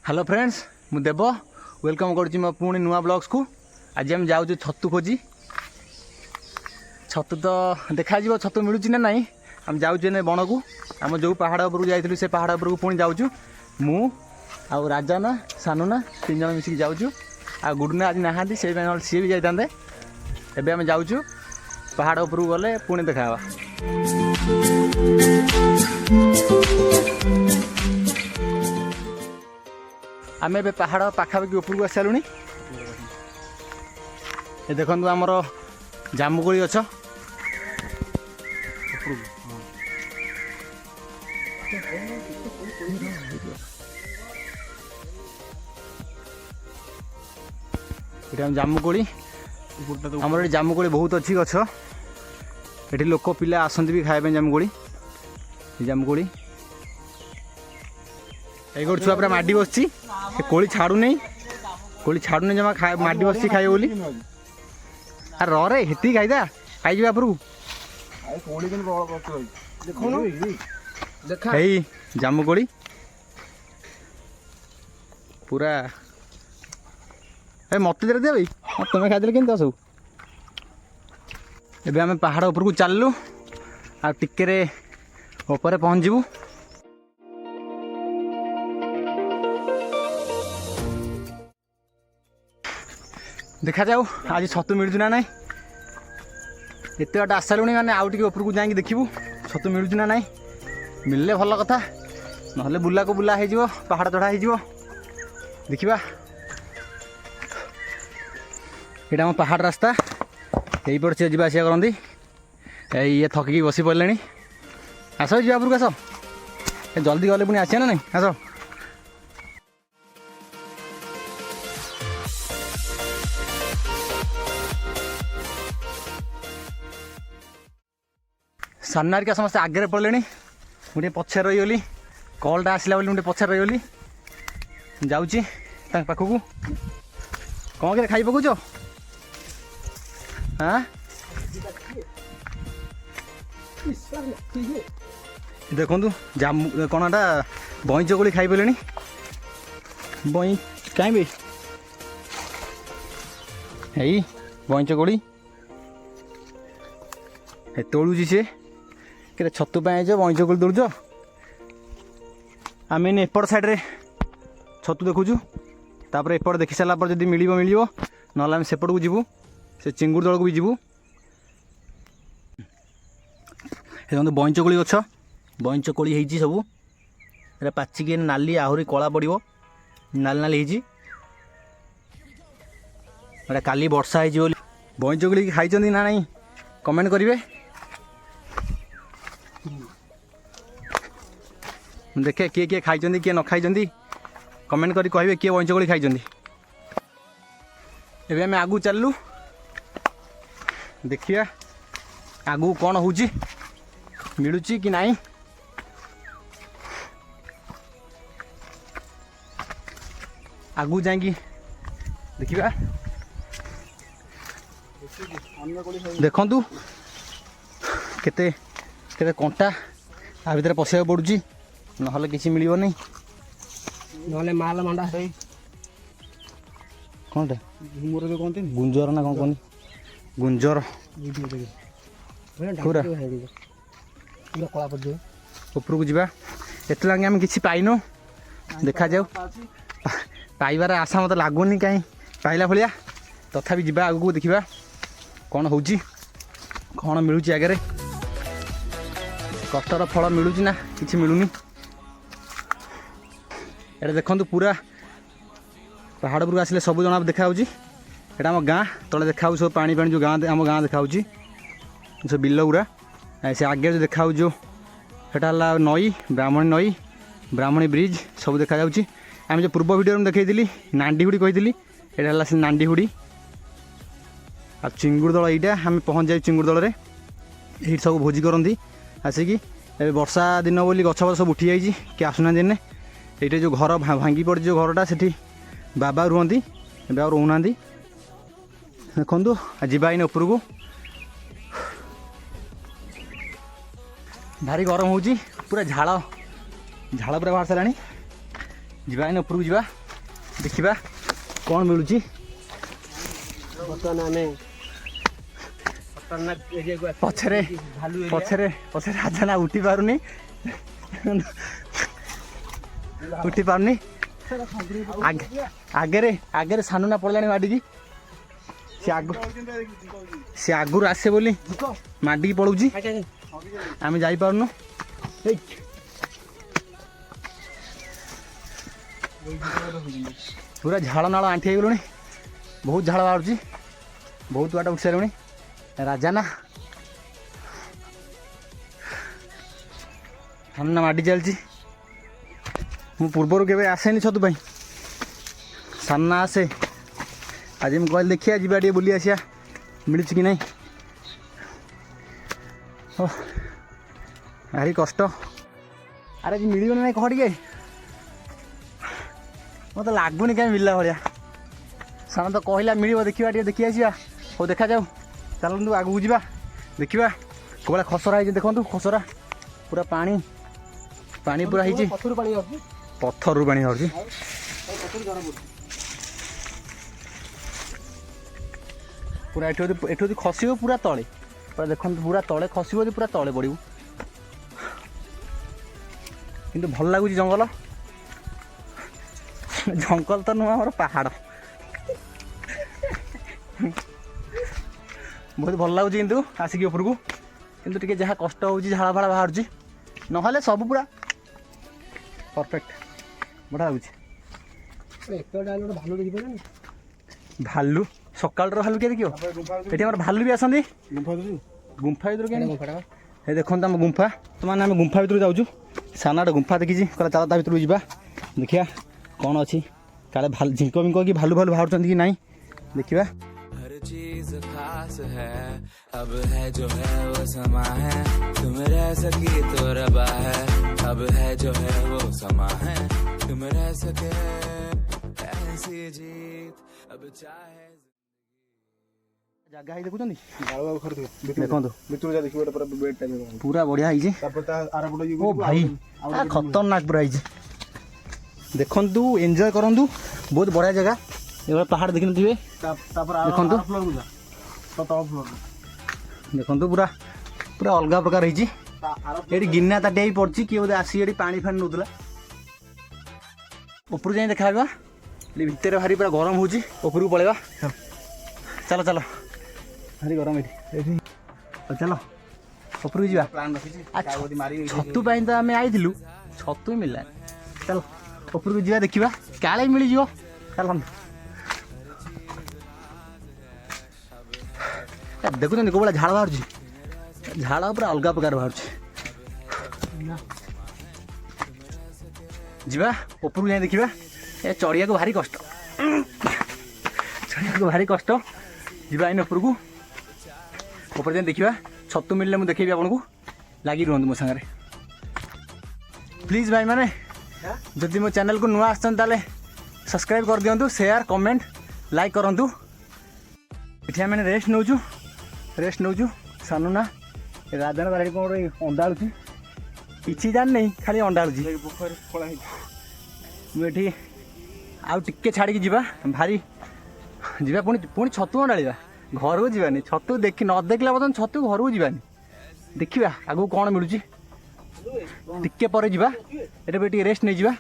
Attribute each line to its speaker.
Speaker 1: Hello friends मु देव welcome करुँची मो पुणी नुआ ब्लॉग्स को। आज आम जाऊँ छतु खोजी। छतु तो देखा छतु मिलूँ ना नाई। आम जाऊँ बण को आम जो पहाड़ उपरକୁ जाइलु से पहाड़ उपरକୁ पुणी जाऊँ मु आ राजाना सानुना तीन जन मिसिक जाऊँ। आ गुडुना आज नहांती से सी भी जाते। एबे आम जाऊँ पहाड़ उपरକୁ गले पुणी देखा। आम ए पहाड़ पाखापाखि उपरକୁ आसी सारूँ। ये देखु आमर जामुकोली गछ ये जामुकोली आमर ये जामुकोली बहुत अच्छी गछ। ये लोक पिला आसती भी खाया जामुकोली। जामुकोली ये गोटे छुआ पूरा माडी बसची कोली छाड़ू नहीं। कोली छाड़ू नहीं जमा खा माडी बसची खाए बोली। अरे रे हेती खाईदा खाई जा उपरକୁ। यही जामुकोली पूरा ए मत दे भाई तुम्हें खाई के सब। एबे आम पहाड़ उपरକୁ चललु आ टिके ऊपर पहुँच जीवु। देखा जाऊ आज छतु मिलू ना ना। एत बाट आस सारूँ मैंने आउ टे उपरକୁ जाकि देखू छतु मिलू ना ना। मिलले भल कथा ना बुला को बुला हो पहाड़ चढ़ा हो देखा। यहाँ आम पहाड़ रास्ता यही पट सी जावास करती। ये थकिकी बसी पड़े। आस जा उपरକୁ आस जल्दी गले पुणी आसिया ना नहीं आस। सामना क्या समस्त आगे पड़े मुझे पछे रहीगली। कलटा आसला मुझे पछे रहीगली जाऊँगी पाखक कौन के खाई पकाच। हाँ देखु जामु कौनटा बई चकोली खाई पे बई कहीं यही बई चकोली तोलुची सी के छतु पाई बई चकोली तोलुच। आम एपट साइड्रे छतु देखुचु तापर एपट देखी सारापर जब मिल ना आम सेपट को जीवु से चिंगुड़ तल को भी जीवु। देखो बई चकोली गछ बई चकोली होती सब ये पाचिकी नाली आहरी कला पड़ो नाली नाली होता काली वर्षा हो। बई चकोली खाई ना नहीं कमेंट करेंगे। देखे किए किए खाई किए न खाई कमेंट करी कहे किए बई चकोली खाई। एबे आम आगू चलू देखिया आगू कौन हो मिलूँ कि नहीं। आगू जाएंगी देखिबा। देखंतु केते केते कंटा आ भीतर पशिया पड़ुची नहले किसी मिलिबो नहीं। नहले माल मंडा है कौनटा घुमर जो कहते गुंजर ना कौन कहनी गुंजर पूरा कला पड़ उपरକୁ ଯିବା। एत लगे आम कि पाइन देखा जाऊ पाइबार आशा मत लगुनि कहीं पाइला भाया तथापि जा आगू देखा कौन हो कौन मिलूँ आगे कष्टर फल मिलूँ ना कि मिलूनी। ये देखु पूरा पहाड़ उपरକୁ आसिले सब जना देखा। यहाँ आम गाँ तले देखा सब पानी पानी जो गाँ आम गाँ देखा सब बिल गुरा से आगे जो देखा जो सेटा नई ब्राह्मणी नई ब्राह्मणी ब्रिज सब देखा जाऊँगी। आम जो पूर्व वीडियो में देखी नांडीहुड़ी कही यहाँ से नांडीहुड़ी आ चिंगुड़ दल यहाँ आम पहुँच जाए चिंगुड़ दल ये सब भोजी करती आसिकी। वर्षा दिन बोली गछ फछ सब उठी जाइए कि आसुना दिने ये जो घर भांगी पड़ी जो घरटा से बाबा रुहती ए रोना देखु जावा इन उपरକୁ भारी गरम हो पूरा झाड़ झाड़ पूरा बाहर सारा ଯିବା ଏଇନେ ଉପରକୁ ଯିବା ଦେଖିବା କ'ଣ ମିଳୁଛି।
Speaker 2: ବର୍ତ୍ତମାନ ଆମେ
Speaker 1: ପଛରେ ପଛରେ ପଛରେ ରାଜା ନା ଉଠି ପାରୁନି ଉଠି ପାରୁନି। ଆଗରେ ଆଗରେ ସାନୁନା ପଡ଼ିଲାଣି ମାଡ଼ିକି। ସେ ଆଗରୁ ଆସେ ବୋଲି ମାଡ଼ିକି ପଳଉଛି, ଆମେ ଯାଇପାରୁନୁ। ପୁରା ଝାଳ ନାଳ ଆଣ୍ଠି ହେଇଗଲୁଣି, ବହୁତ ଝାଳ ବାହାରୁଛି, ବହୁତ ବାଟ ଉଠି ସାରିଲୁଣି। ରାଜା ନା ସାନୁନା ମାଡ଼ି ଚାଲିଛି। ମୁଁ ପୂର୍ବରୁ କେବେ ଆସେନି ଛତୁ ପାଇଁ, ସାନୁନା ଆସେ। ଆଜି ମୁଁ କହିଲି ଦେଖିବା ଯିବା ଟିକେ ବୁଲି ଆସିବା ମିଳୁଛି କି ନାହିଁ। ଓ ଭାରି କଷ୍ଟ। ଆରେ ଆଜି ମିଳିବନି ନାହିଁ କହ ଟିକେ, ମୋତେ ଲାଗୁନି କାହିଁ ମିଳିଲା ଭଳିଆ। ସାନ ତ କହିଲା ମିଳିବ, ଦେଖିବା ଟିକେ ଦେଖି ଆସିବା। ହଉ ଦେଖାଯାଉ, ଚାଲନ୍ତୁ ଆଗକୁ ଯିବା ଦେଖିବା। କେଉଁଭଳିଆ ଖସରା ହେଇଛି ଦେଖନ୍ତୁ, ଖସରା ପୁରା ପାଣି ପାଣି ପୁରା ହେଇଛି, ପଥରରୁ ପାଣି ବାହାରୁଛି। ପୁରା ଏଠୁ ଯଦି ଖସିବ ପୁରା ତଳେ, ପୁରା ଦେଖନ୍ତୁ ପୁରା ତଳେ ଖସିବ ଯଦି ପୁରା ତଳେ ପଡ଼ିବୁ। କିନ୍ତୁ ଭଲ ଲାଗୁଛି ଜଙ୍ଗଲ। ଜଙ୍ଗଲ ତ ନୁହଁ, ଆମର ପାହାଡ଼। ବହୁତ ଭଲ ଲାଗୁଛି କିନ୍ତୁ ଆସିକି ଉପରକୁ। କିନ୍ତୁ ଟିକେ ଯାହା କଷ୍ଟ ହେଉଛି, ଝାଳ ଫାଳ ବାହାରୁଛି, ନହେଲେ ସବୁ ପୁରା ପରଫେକ୍ଟ, ବଢ଼ିଆ ଲାଗୁଛି। ଭାଲୁ ସକାଳର ଭାଲୁ କିଏ ଦେଖିବ? ଏଠି ଆମର ଭାଲୁ ବି ଆସନ୍ତି। ଗୁମ୍ଫା ଭିତରୁ କିଏ? ଏ ଦେଖନ୍ତୁ ଆମ ଗୁମ୍ଫା। ବର୍ତ୍ତମାନ ଆମେ ଗୁମ୍ଫା ଭିତରକୁ ଯାଉଛୁ। ସାନଟା ଗୁମ୍ଫା ଦେଖିଛି, କହିଲା ଚାଲ ତା ଭିତରକୁ ଯିବା ଦେଖିବା କ'ଣ ଅଛି। କାଳେ ଝିଙ୍କ ବିଙ୍କ କି ଭାଲୁ ବାହାରୁଛନ୍ତି କି ନାହିଁ ଦେଖିବା।
Speaker 3: चीज खास है अब है जो है वो समा है, तुम रह सकी तो रबा है। अब है जो है वो समा है, तुम रह सके ऐसी जीत अब चाहे।
Speaker 1: ଜାଗା ହେଇ ଦେଖୁଛନ୍ତି, ଦେଖନ୍ତୁ ପୁରା ବଢ଼ିଆ ହେଇଛି। ଓ ଭାଇ ଖତରନାକ ପୁରା ହେଇଛି, ଦେଖନ୍ତୁ ଏନ୍ଜୟ କରନ୍ତୁ, ବହୁତ ବଢ଼ିଆ ଜାଗା। ଏଭଳିଆ ପାହାଡ଼ ଦେଖିନଥିବେ। ଦେଖନ୍ତୁ ଦେଖନ୍ତୁ ପୁରା ପୁରା ଅଲଗା ପ୍ରକାର ହେଇଛି। ଏଠି ଗିନା ତାଟିଆ ବି ପଡ଼ିଛି, କିଏ ବୋଧେ ଆସିକି ଏଠି ପାଣି ଫାଣି ନେଉଥିଲା। ଉପରକୁ ଯାଇ ଦେଖାଇବା। ଏଠି ଭିତରେ ଭାରି ପୁରା ଗରମ ହେଉଛି, ଉପରକୁ ପଳେଇବା। ଚାଲ ଚାଲ, ଭାରି ଗରମ ଏଠି। ଚାଲ ଉପରକୁ ଯିବା। ଛତୁ ପାଇଁ ତ ଆମେ ଆଇଥିଲୁ, ଛତୁ ମିଳିଲାନି। ଚାଲ ଉପରକୁ ଯିବା ଦେଖିବା, କାଳେ ମିଳିଯିବ। ଚାଲନ୍ତୁ। ଦେଖୁଛନ୍ତି କେଉଁ ଭଳିଆ ଝାଳ ବାହାରୁଛି, ଝାଳ ପୁରା ଅଲଗା ପ୍ରକାର ବାହାରୁଛି। ଯିବା ଉପରକୁ ଯାଇ ଦେଖିବା। ଏ ଚଢ଼ିବାକୁ ଭାରି କଷ୍ଟ, ଚଢ଼ିବାକୁ ଭାରି କଷ୍ଟ। ଯିବା ଏଇନେ ଉପରକୁ, ଉପରେ ଯାଇ ଦେଖିବା। ଛତୁ ମିଳିଲେ ମୁଁ ଦେଖେଇବି ଆପଣଙ୍କୁ, ଲାଗି ରୁହନ୍ତୁ ମୋ ସାଙ୍ଗରେ। ପ୍ଲିଜ୍ ଭାଇମାନେ, ଯଦି ମୋ ଚ୍ୟାନେଲକୁ ନୂଆ ଆସିଛନ୍ତି ତାହେଲେ ସବସ୍କ୍ରାଇବ୍ କରିଦିଅନ୍ତୁ, ସେୟାର କମେଣ୍ଟ ଲାଇକ୍ କରନ୍ତୁ। ଏଠି ଆମେ ରେଷ୍ଟ ନେଉଛୁ। ସାନୁନା ରାଜାନା ତାର କ'ଣ ଗୋଟେ ଅଣ୍ଡାଳୁଛି, କିଛି ଜାଣିନି, ଖାଲି ଅଣ୍ଡାଳୁଛି। ମୁଁ ଏଠି ଆଉ ଟିକେ ଛାଡ଼ିକି ଯିବା, ଭାରି ଯିବା। ପୁଣି ଛତୁ ଅଣ୍ଡାଳିବା, ଘରକୁ ଯିବାନି। ଛତୁ ନ ଦେଖିଲା ପର୍ଯ୍ୟନ୍ତ ଛତୁ ଘରକୁ ଯିବାନି। ଦେଖିବା ଆଗକୁ କ'ଣ ମିଳୁଛି, ଟିକେ ପରେ ଯିବା। ଏଠି ଟିକେ ରେଷ୍ଟ ନେଇଯିବା।